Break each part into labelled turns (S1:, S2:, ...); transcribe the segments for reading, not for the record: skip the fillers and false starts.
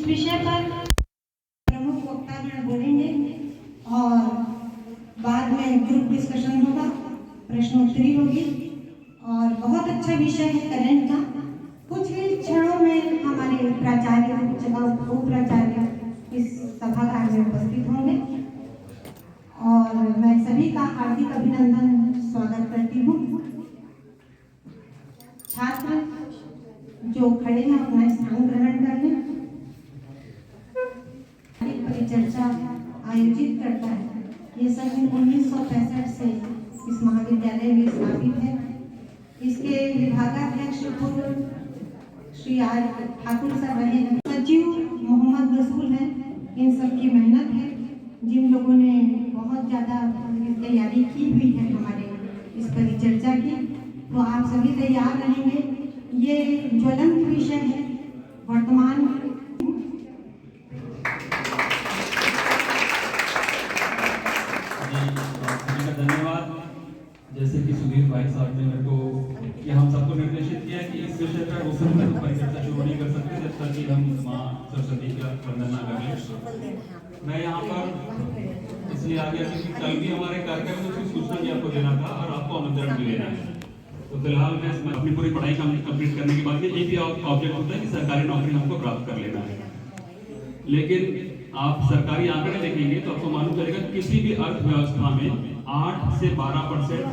S1: इस विषय पर प्रमुख वक्तागण बोलेंगे और बाद में ग्रुप डिस्कशन होगा, प्रश्नोत्तरी होगी और बहुत अच्छा विषय है करंट का। कुछ ही क्षणों में हमारे प्राचार्य उपाचार्य इस सभागार में उपस्थित होंगे और मैं सभी का हार्दिक अभिनंदन स्वागत करती हूँ। छात्र जो खड़े हैं अपना स्थान ग्रहण कर लें। परिचर्चा आयोजित करता है। ये सन 1965 से इस महाविद्यालय में स्थापित है। इसके विभागाध्यक्ष पूर्व श्री आर ठाकुर सर रहे हैं, सचिव मोहम्मद रसूल है। इन सब की मेहनत है, जिन लोगों ने बहुत ज़्यादा तैयारी की हुई है हमारे इस परिचर्चा की, तो आप सभी तैयार रहेंगे। ये ज्वलंत विषय है वर्तमान।
S2: धन्यवाद। जैसे कि सुधीर भाई साहब ने मेरे को ये हम सबको निर्देशित किया कि इस विषय पर उस समय परिचर्चा शुरू नहीं कर सकते जब तक कि हम माँ सरस्वती का वंदना कर लें। मैं यहाँ पर इसलिए आ गया कि कल भी हमारे कार्यक्रम में उसकी सूचना भी आपको देना था और आपको आमंत्रण भी लेना है। तो फिलहाल मैं अपनी पूरी पढ़ाई कंप्लीट करने के बाद में एक ही ऑब्जेक्ट होता है कि सरकारी नौकरी हमको प्राप्त कर लेना है। लेकिन आप सरकारी आंकड़े देखेंगे तो आपको मालूम चलेगा किसी भी अर्थव्यवस्था में 8 से 12%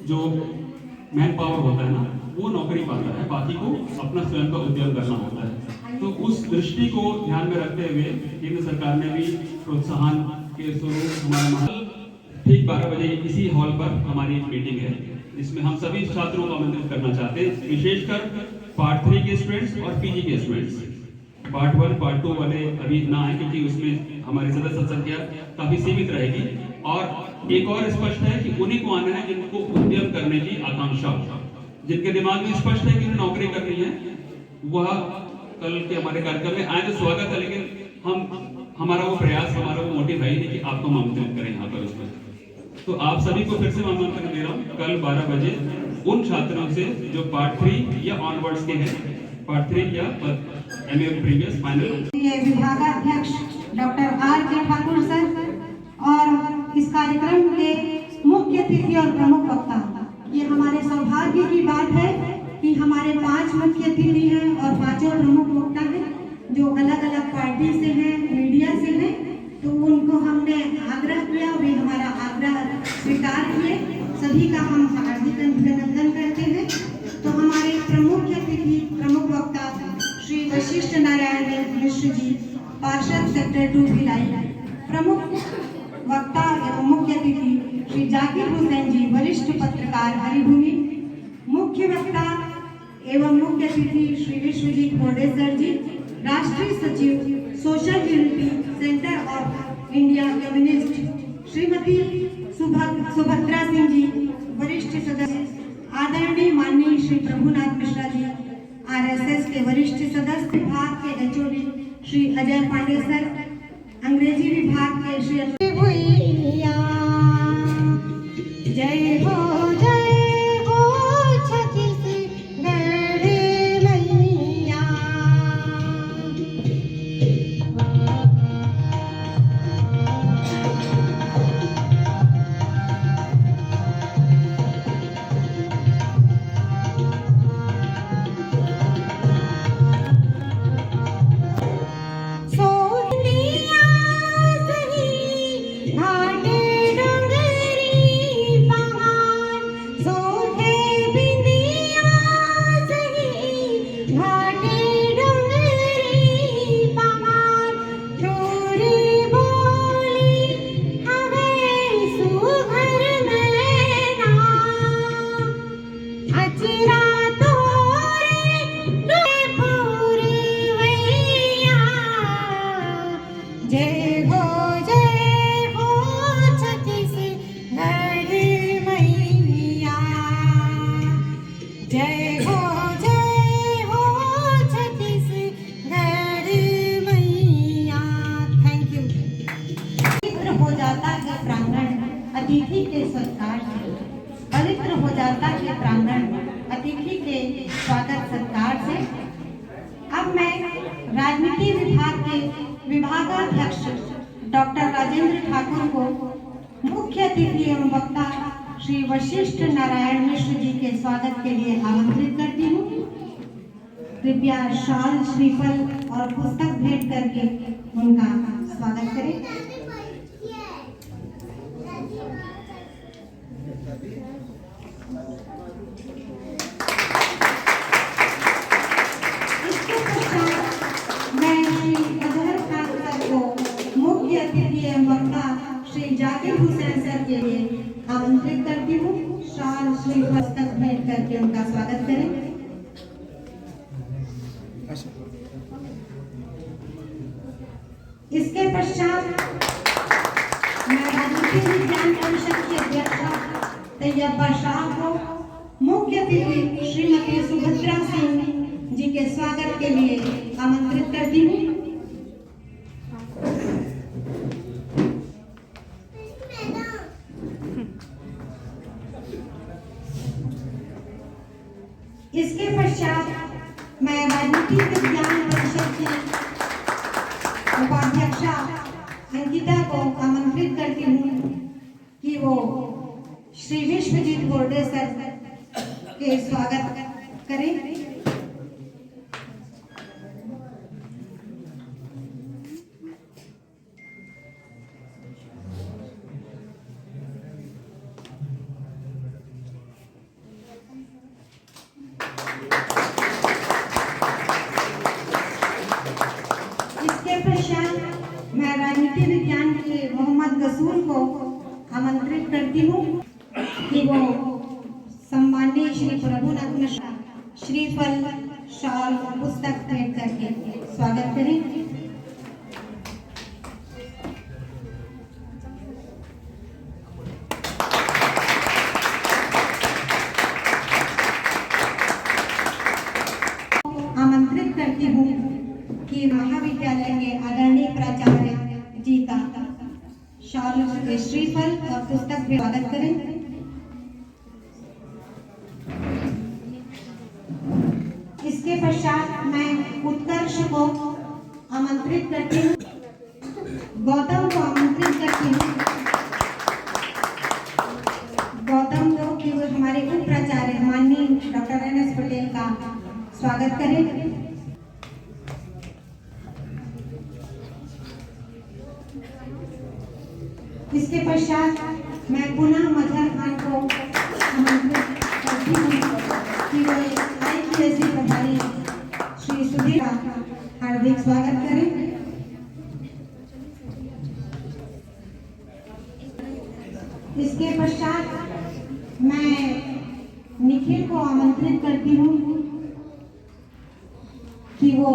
S2: जो मैन पावर होता है ना, वो नौकरी पाता है, बाकी को अपना स्वयं का उद्योग करना होता है। तो उस दृष्टि को ध्यान में रखते हुए केंद्र सरकार ने भी प्रोत्साहन के स्वरूप हमारा ठीक 12 बजे इसी हॉल पर हमारी एक मीटिंग है, जिसमें हम सभी छात्रों को आमंत्रित करना चाहते हैं, विशेषकर पार्ट 3 के स्टूडेंट्स और पीजी के स्टूडेंट्स। पार्ट 1 पार्ट 2 वाले अभी ना आए क्योंकि उसमें हमारी सदस्य संख्या काफी सीमित रहेगी। और एक और स्पष्ट है कि उन्हीं को आना है जिनको उद्यम करने की आकांक्षा, जिनके दिमाग में स्पष्ट है कि उन्हें नौकरी करनी है, वह कल के हमारे कार्यक्रम में आए तो स्वागत है। लेकिन हमारा वो प्रयास, हमारा वो मोटिव है नहीं कि आपको आमंत्रित करें यहाँ पर उसमें। तो आप सभी को फिर से मैं आमंत्रण दे रहा हूँ कल 12 बजे उन छात्रों से जो पार्ट 3 या ऑनवर्ड्स के हैं, पार्ट 3 या एमए प्रीवियस फाइनल।
S1: ये विभागाध्यक्ष डॉक्टर आर के ठाकुर सर और इस कार्यक्रम के मुख्य अतिथि और प्रमुख वक्ता। ये हमारे सौभाग्य की बात है कि हमारे 5 मुख्य अतिथि हैं और 5 प्रमुख वक्ता हैं जो अलग अलग पार्टी से हैं, मीडिया से हैं। तो उनको हमने आग्रह किया, वे हमारा आग्रह स्वीकार किए। सभी का हम हार्दिक अभिनंदन करते हैं। तो हमारे प्रमुख अतिथि, प्रमुख वक्ता श्री वशिष्ठ नारायण मिश्र जी, पार्षद सेक्टर 2 भिलाई। प्रमुख वक्ता एवं मुख्य अतिथि श्री जाकिर हुसैन जी, वरिष्ठ पत्रकार हरिभूमि। मुख्य वक्ता एवं मुख्य अतिथि श्री विश्वजीत बोर्डेसर जी, राष्ट्रीय सचिव social unity centre of India communist. Shrimati Subhadra Singh ji, वरिष्ठ सदस्य। आदरणीय माननीय श्री प्रभुनाथ मिश्रा जी, आरएसएस के वरिष्ठ सदस्य। विभाग के एचओडी श्री अजय पांडे सर, अंग्रेजी विभाग के श्री भैया। जय हो छत्तीसगढ़ मैया। विभाग के विभागाध्यक्ष डॉक्टर राजेंद्र ठाकुर को मुख्य अतिथि एवं वक्ता श्री वशिष्ठ नारायण मिश्र जी के स्वागत के लिए आमंत्रित करती हूँ। कृपया शाल, श्रीफल और पुस्तक भेंट करके उनका स्वागत करें। इसके पश्चात मैं श्री अजहर खान सर को मुख्य अतिथि एवं वक्ता श्री जाकिर हुसैन सर के लिए आमंत्रित करती हूँ। शाल, श्रीफल, पुस्तक भेंट करके उनका स्वागत करें। इसके पश्चात मैं राजनीति विज्ञान परिषद की अध्यक्षा तैयबा शाह को मुख्य अतिथि श्रीमती सुभद्रा सिंह जी के स्वागत के लिए आमंत्रित करती हूँ। इसके पश्चात मैं राजनीति विज्ञान परिषद की उपाध्यक्षा अंकिता को आमंत्रित करती हूँ कि वो श्री विश्वजीत बोर्डे सर के स्वागत करें। मैं राजनीति विज्ञान के मोहम्मद गसूर को आमंत्रित करती हूँ कि वो सम्माननीय श्री प्रभुनाथ मिश्रा श्रीफल, शाल, पुस्तक भेंट करके स्वागत करें। आमंत्रित करती हूँ कि महाविद्यालय के आदरणीय प्राचार्य जी का शाल, श्रीफल और पुस्तक भी स्वागत करें। इसके पश्चात मैं उत्कर्ष को आमंत्रित करती हूँ, गौतम को आमंत्रित करती हूँ। गौतम को कि वो हमारे उप प्राचार्य माननीय डॉक्टर NS पटेल का स्वागत करें। इसके पश्चात मैं पुनः मजहर खान को आमंत्रित करती हूँ कि वे IQAC प्रभारी श्री सुधीर का हार्दिक स्वागत करें। इसके पश्चात मैं निखिल को आमंत्रित करती हूँ कि वो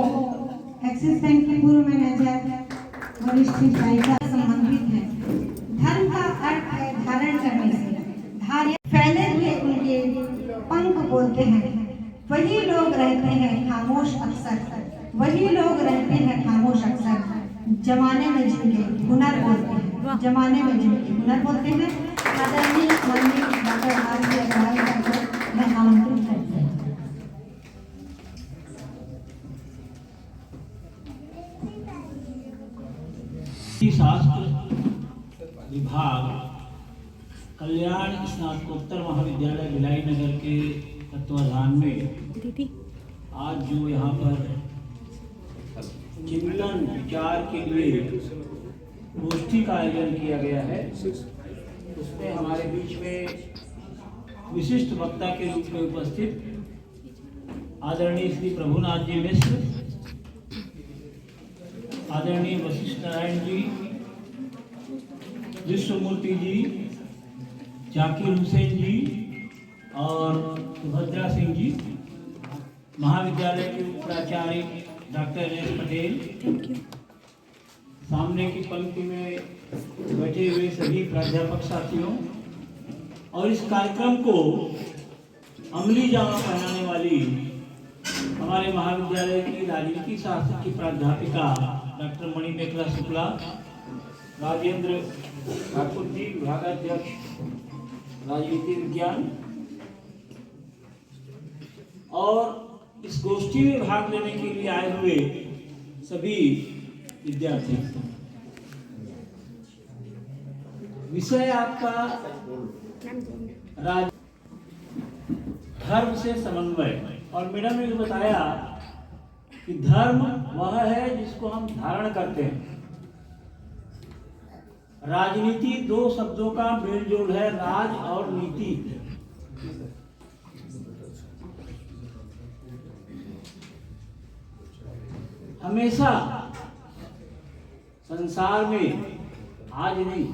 S1: एक्सिस बैंक के पूर्व मैनेजर वरिष्ठ सहायिका संबंधित है। धर्म का अर्थ है धारण करने से, धार्य फैले हुए उनके पंख बोलते हैं। वही लोग रहते हैं खामोश अक्सर, वही लोग रहते हैं खामोश अक्सर। जमाने में जिनके हुनर बोलते हैं, जमाने में जिनके हुनर बोलते हैं। आदरणीय माननीय डॉक्टर RK अग्रवाल को मैं आमंत्रित करती हूँ।
S3: शास्त्र विभाग कल्याण स्नातकोत्तर महाविद्यालय भिलाई नगर के तत्वाधान में आज जो यहाँ पर चिंतन विचार के लिए गोष्ठी का आयोजन किया गया है, उसमें हमारे बीच में विशिष्ट वक्ता के रूप में उपस्थित आदरणीय श्री प्रभुनाथ जी मिश्र, आदरणीय वशिष्ठ नारायण जी, विश्वमूर्ति जी, जाकिर हुसैन जी और सुभद्रा सिंह जी, महाविद्यालय के प्राचार्य डॉक्टर NS पटेल, सामने की पंक्ति में बैठे हुए सभी प्राध्यापक साथियों और इस कार्यक्रम को अमली जामा पहनाने वाली हमारे महाविद्यालय की राजनीति शास्त्र की प्राध्यापिका डॉक्टर मणिमेखला शुक्ला, राजेंद्र ठाकुर जी विभागाध्यक्ष राजनीति विज्ञान, और इस गोष्ठी में भाग लेने के लिए आए हुए सभी विद्यार्थी। विषय आपका धर्म से समन्वय, और मैडम ने बताया कि धर्म वह है जिसको हम धारण करते हैं। राजनीति दो शब्दों का मेल जोल है, राज और नीति। हमेशा संसार में, आज नहीं,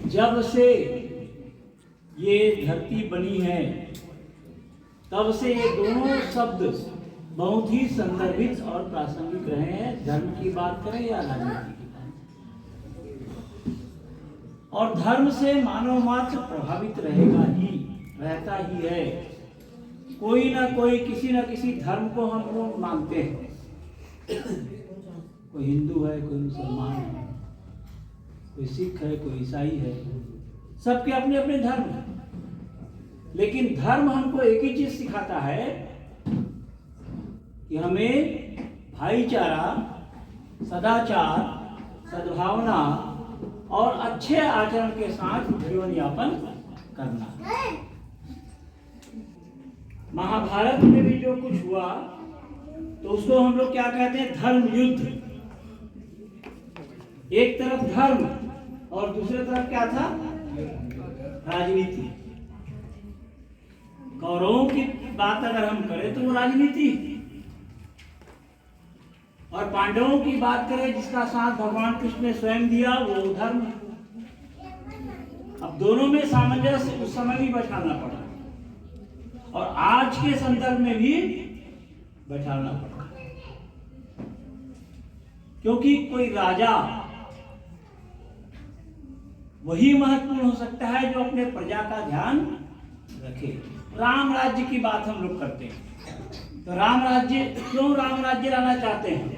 S3: जब से ये धरती बनी है तब से ये दोनों शब्द बहुत ही संदर्भित और प्रासंगिक रहे हैं, धर्म की बात करें या राजनीति की बात। और धर्म से मानव मात्र प्रभावित रहता ही है। कोई ना कोई, किसी न किसी धर्म को हम लोग मानते हैं। कोई हिंदू है, कोई मुसलमान है, कोई सिख है, कोई ईसाई है, सबके अपने अपने धर्म हैं। लेकिन धर्म हमको एक ही चीज सिखाता है कि हमें भाईचारा, सदाचार, सद्भावना और अच्छे आचरण के साथ जीवन यापन करना। महाभारत में भी जो कुछ हुआ तो उसको हम लोग क्या कहते हैं? धर्म युद्ध। एक तरफ धर्म और दूसरी तरफ क्या था? राजनीति। कौरवों की बात अगर हम करें तो वो राजनीति, और पांडवों की बात करें जिसका साथ भगवान कृष्ण ने स्वयं दिया, वो धर्म। अब दोनों में सामंजस्य उस समय भी बैठाना पड़ा और आज के संदर्भ में भी बैठाना पड़ा, क्योंकि कोई राजा वही महत्वपूर्ण हो सकता है जो अपने प्रजा का ध्यान रखे। राम राज्य की बात हम लोग करते हैं, तो राम राज्य, क्यों राम राज्य लाना चाहते हैं?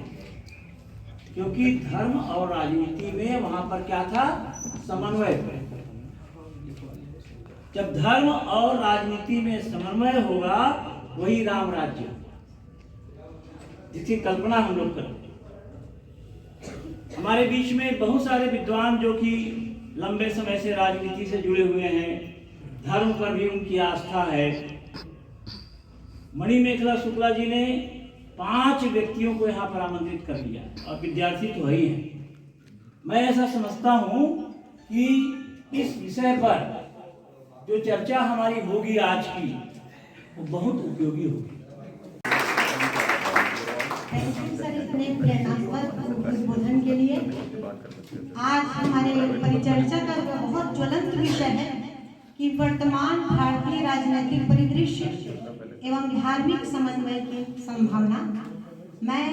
S3: क्योंकि धर्म और राजनीति में वहां पर क्या था? समन्वय। जब धर्म और राजनीति में समन्वय होगा वही राम राज्य, जिसकी कल्पना हम लोग करते हैं। हमारे बीच में बहुत सारे विद्वान जो कि लंबे समय से राजनीति से जुड़े हुए हैं, धर्म पर भी उनकी आस्था है। मणिमेखला शुक्ला जी ने 5 व्यक्तियों को यहाँ पर आमंत्रित कर लिया, और विद्यार्थी तो वही हैं। मैं ऐसा समझता हूँ कि इस विषय पर जो चर्चा हमारी होगी आज की, वो बहुत उपयोगी होगी।
S1: सर इतने उद्बोधन के लिए। आज हमारे परिचर्चा का बहुत ज्वलंत विषय है कि वर्तमान भारतीय राजनीतिक परिदृश्य एवं धार्मिक समन्वय की संभावना। मैं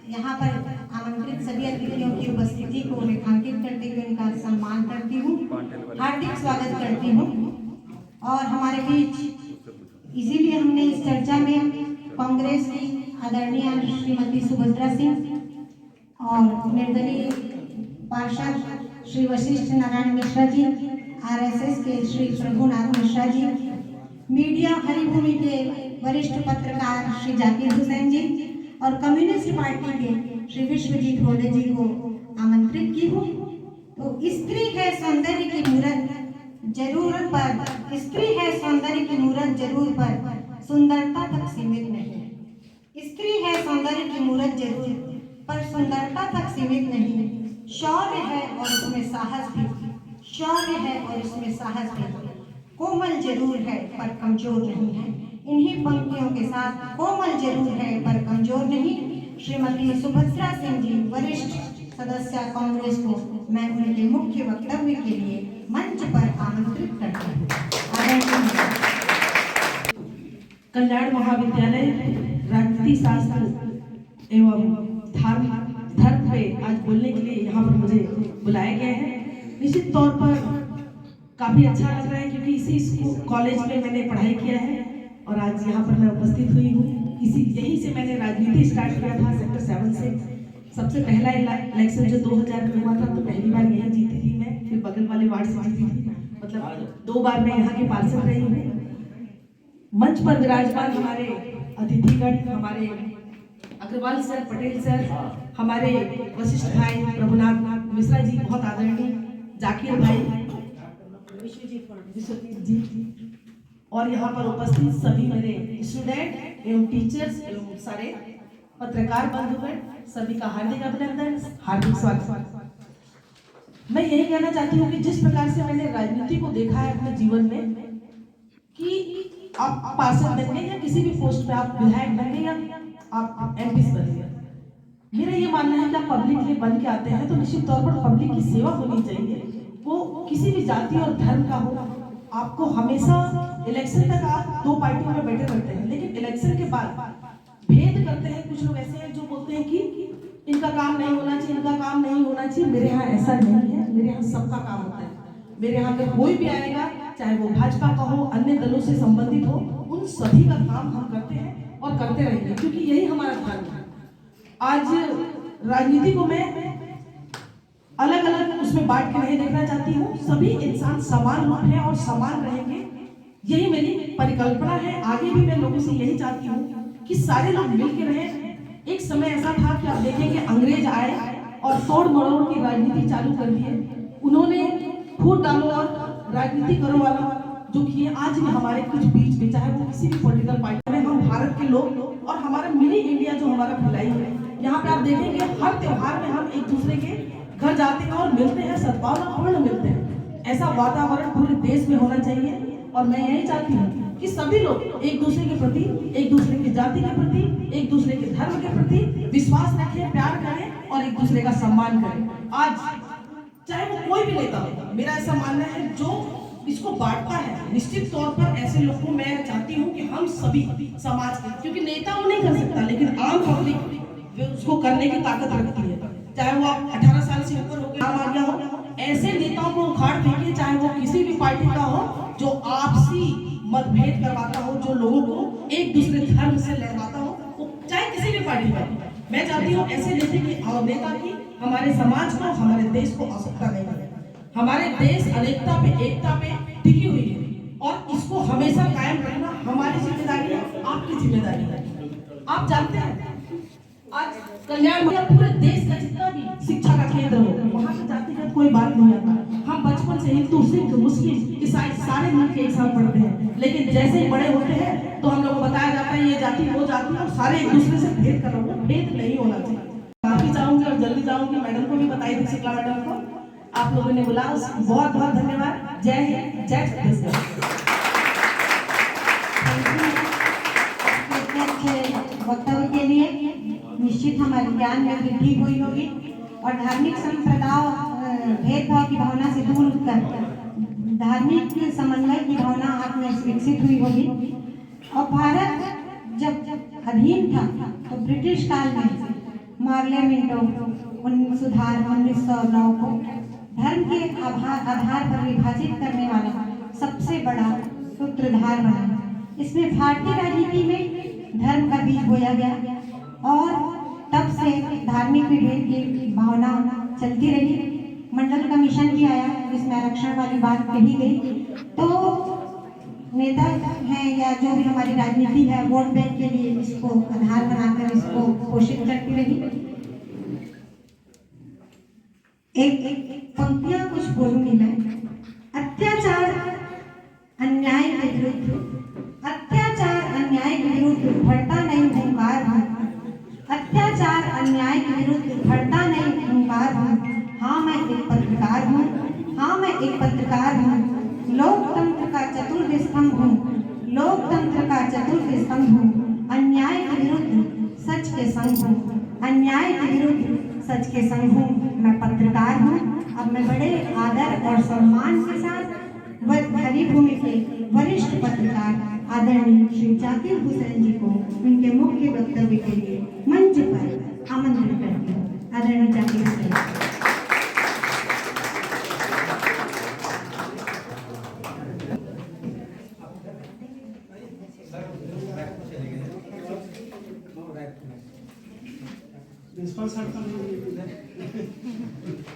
S1: यहाँ पर आमंत्रित सभी अतिथियों की उपस्थिति को रेखांकित करते हुए उनका सम्मान करती हूँ, हार्दिक स्वागत करती हूँ। और हमारे बीच इसीलिए हमने इस चर्चा में कांग्रेस की आदरणीय श्रीमती सुभद्रा सिंह और निर्दलीय पार्षद श्री वशिष्ठ नारायण मिश्रा जी, आरएसएस के श्री प्रभुनाथ मिश्रा जी, मीडिया हरिभूमि के वरिष्ठ पत्रकार श्री जाकिर हुसैन जी और कम्युनिस्ट पार्टी के श्री विश्वजीत होले जी को आमंत्रित की हूँ। तो स्त्री है सौंदर्य की मूरत जरूरत पर, स्त्री है सौंदर्य की मूरत जरूर पर, सुंदरता तक सीमित नहीं। स्त्री है सौंदर्य की मूरत जरूर पर सुंदरता तक सीमित नहीं। शौर्य है और उसमें साहस भी, शौर्य है और उसमें साहस भी। कोमल जरूर है पर कमजोर नहीं है। इन्हीं पंक्तियों के साथ कोमल जरूर है पर कमजोर नहीं, श्रीमती सुभद्रा सिंह जी वरिष्ठ सदस्य कांग्रेस को मैं उनके मुख्य वक्तव्य के लिए मंच पर आमंत्रित करती हूँ।
S4: कल्याण महाविद्यालय राजनीति शास्त्र एवं धर्म पे आज बोलने के लिए यहाँ पर मुझे बुलाया गया है। निश्चित तौर पर काफी अच्छा लग रहा है, क्योंकि इसी स्कूल कॉलेज में मैंने पढ़ाई किया है और आज यहाँ पर मैं उपस्थित हुई हूँ। यहीं से मैंने राजनीति स्टार्ट किया था, सेक्टर 7 से। सबसे पहला इलेक्शन जो 2000 में हुआ था, तो पहली बार यहीं जीती थी मैं, फिर बगल वाले वार्ड से जीती थी। मतलब 2 बार मैं यहाँ की पार्षद रही हूँ। मंच पर विराजमान हमारे अतिथिगण, हमारे अग्रवाल सर, पटेल सर, हमारे वशिष्ठ भाई, प्रभुनाथ मिश्रा जी, बहुत आदरणीय जाकिर भाई, विश्वजीत जी, और यहाँ पर उपस्थित सभी मेरे स्टूडेंट एवं टीचर्स एवं सारे पत्रकार बंधुगण, सभी का हार्दिक अभिनंदन, हार्दिक स्वागत। मैं यही कहना चाहती हूँ कि जिस प्रकार से मैंने राजनीति को देखा है अपने जीवन में कि आप पार्षद बनेंगे या किसी भी पोस्ट पे आप विधायक बनेंगे या आप एमपी बनेंगे, मेरा ये मानना है कि आप पब्लिक के लिए बन के आते हैं तो निश्चित तौर पर पब्लिक की सेवा होनी चाहिए, वो किसी भी जाति और धर्म का हो। आपको हमेशा इलेक्शन तक आप दो पार्टियों में बैठे रहते हैं, लेकिन इलेक्शन के बाद भेद करते हैं। कुछ लोग ऐसे हैं जो बोलते हैं कि इनका काम नहीं होना चाहिए, इनका काम नहीं होना चाहिए। मेरे यहाँ ऐसा नहीं है, मेरे यहाँ सबका काम होता है। मेरे यहाँ पे कोई भी आएगा, चाहे वो भाजपा का हो, अन्य दलों से संबंधित हो, उन सभी का काम हम करते हैं और करते रहेंगे, क्योंकि यही हमारा धर्म है। आज राजनीति को मैं अलग अलग उसमें बांट के नहीं देखना चाहती हूँ। सभी इंसान समान रूप है और समान रहेंगे, यही मेरी परिकल्पना है। आगे भी मैं लोगों से यही चाहती हूँ कि सारे लोग मिल के रहें। एक समय ऐसा था कि आप देखेंगे अंग्रेज आए और तोड़ मरोड़ की राजनीति चालू कर दिए। उन्होंने फूट डालो और राजनीति करो वाला जो किए, आज भी हमारे कुछ बीच में, चाहे वो किसी भी पॉलिटिकल पार्टी में, हम भारत के लोग और हमारा मिनी इंडिया जो हमारा फैलाई है, यहाँ पे आप देखेंगे हर त्योहार में हम एक दूसरे के घर जाते हैं और मिलते हैं, सद्भावनापूर्ण मिलते हैं। ऐसा वातावरण पूरे देश में होना चाहिए और मैं यही चाहती हूँ कि सभी लोग एक दूसरे के प्रति, एक दूसरे की जाति के प्रति, एक दूसरे के धर्म के प्रति विश्वास रखें, प्यार करें और एक दूसरे का सम्मान करें। आज चाहे वो कोई भी नेता हो, मेरा ऐसा मानना है जो इसको बांटता है, निश्चित तौर पर ऐसे लोगों को मैं चाहती हूँ कि हम सभी समाज के, क्योंकि नेता वो नहीं कर सकता, लेकिन आम पब्लिक उसको करने की ताकत रखती है। चाहे वो आप 18 साल से ऊपर हो नाम आ गया हो, ऐसे नेताओं को उखाड़ फेंकिए, चाहे वो किसी भी पार्टी का हो, जो आपसी मतभेद करवाता हो, जो लोगों को एक दूसरे धर्म से लड़वाता हो, चाहे किसी भी पार्टी का। मैं चाहती हूँ ऐसे नेता की हमारे समाज को, हमारे देश को आवश्यकता नहीं है। हमारे देश अनेकता पे, एकता पे टिकी हुई है और इसको हमेशा कायम रखना हमारी जिम्मेदारी है, आपकी जिम्मेदारी है। आप जानते हैं आज कल्याण में पूरे देश का जितना भी शिक्षा का केंद्र हो, वहाँ पे जातिगत कोई बात नहीं आता। हम बचपन से हिंदू, सिख, मुस्लिम, ईसाई सारे मिलकर एक साथ पढ़ते हैं, लेकिन जैसे ही बड़े होते हैं तो हम लोग को बताया जाता है ये जाति वो जाति, और सारे एक दूसरे से भेद कर रहे हैं। भेद नहीं होना चाहिए। काफी चाहूंगी और जल्दी चाहूंगी, मैडम को भी बताई थी, शुक्ला मैडम को आप लोगों ने बुला, बहुत बहुत धन्यवाद। जय हिंद, जय छत्तीसगढ़।
S1: वक्तव्य के लिए निश्चित हमारे ज्ञान में वृद्धि हुई होगी और धार्मिक संप्रदाय भेदभाव की भावना से दूर कर धार्मिक समन्वय की भावना आप में विकसित हुई होगी। और भारत जब अधीन था तो ब्रिटिश काल में पार्लियामेंटों सुधार 1909 को धर्म के आधार पर विभाजित करने वाला सबसे बड़ा सूत्रधार बना। इसमें भारतीय राजनीति में धर्म का बीज बोया गया और तब से धार्मिक विभेद की भावना चलती रही। मंडल कमीशन भी आया जिसमें आरक्षण वाली बात कही गई। तो नेता हैं या जो भी हमारी राजनीति है, वोट बैंक के लिए इसको आधार बनाकर इसको पोषित करती रही। एक पंक्तियां कुछ बोलूंगी मैं। अत्याचार अन्याय के विरुद्ध, अत्याचार अन्याय के विरुद्ध भड़ता नहीं हुंकार हूँ। अत्याचार अन्याय के विरुद्ध भड़ता नहीं हुंकार हूँ। हाँ मैं एक पत्रकार हूँ, हाँ मैं एक पत्रकार हूँ। लोकतंत्र का चतुर्थ स्तंभ हूँ, लोकतंत्र का चतुर्थ स्तंभ हूँ। अन्याय के विरुद्ध सच के संग हूँ, अन्याय के विरुद्ध सच के संग हूँ। मैं पत्रकार हूँ। अब मैं बड़े आदर और सम्मान के साथ हरी भूमि के वरिष्ठ पत्रकार आदरणीय श्री जाकिर हुसैन जी को उनके मुख्य वक्तव्य के लिए मंच पर आमंत्रित करती हूँ। आदरणीय जाकिर हुसैन।
S5: प्रिंसिपल सर का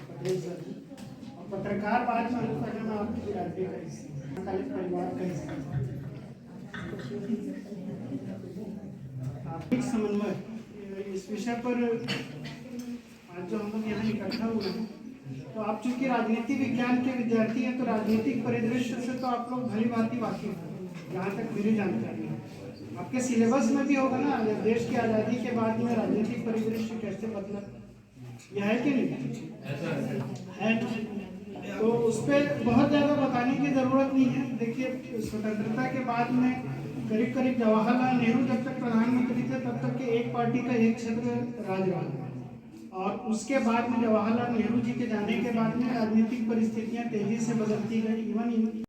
S5: पटेल सर और पत्रकार बात चालू करने में आपकी बिरादरी का हिस्सा, परिवार का हिस्सा। एक समन्वय इस विषय पर आज जो हम लोग यहाँ इकट्ठा हुए हैं, तो आप चूंकि राजनीति विज्ञान के विद्यार्थी हैं, तो राजनीतिक परिदृश्य से तो आप लोग भली भांति वाकिफ हैं, जहाँ तक मेरी जानकारी है। आपके सिलेबस में भी होगा ना, देश की आज़ादी के बाद में राजनीतिक परिदृश्य कैसे बदला, यह है कि नहीं है? तो उस पर बहुत ज़्यादा बताने की ज़रूरत नहीं है। देखिए, स्वतंत्रता के बाद में करीब करीब जवाहरलाल नेहरू जब तक प्रधानमंत्री थे तब तक के एक पार्टी का एक क्षेत्र राज रहा, और उसके बाद में जवाहरलाल नेहरू जी के जाने के बाद में राजनीतिक परिस्थितियां तेजी से बदलती गई। इवन